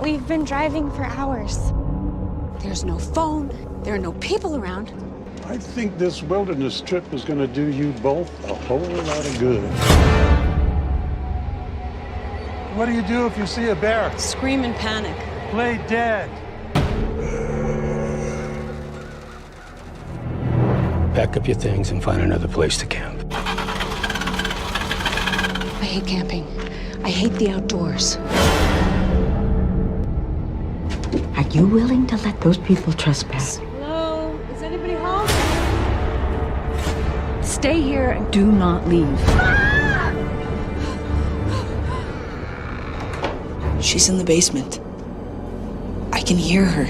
We've been driving for hours. There's no phone. There are no people around. I think this wilderness trip is going to do you both a whole lot of good. What do you do if you see a bear? Scream in panic. Play dead. Pack up your things and find another place to camp. I hate camping. I hate the outdoors. Are you willing to let those people trespass? Hello? Is anybody home? Stay here and do not leave. She's in the basement. I can hear her.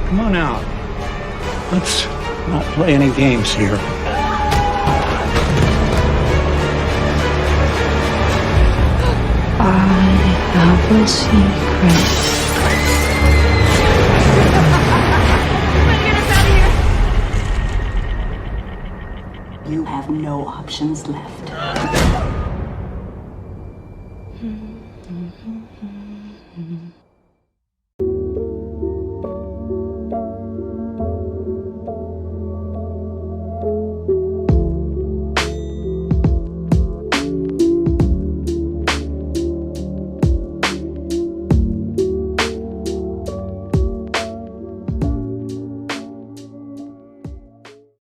Come on out. Let's not play any games here. I have a secret. You have no options left.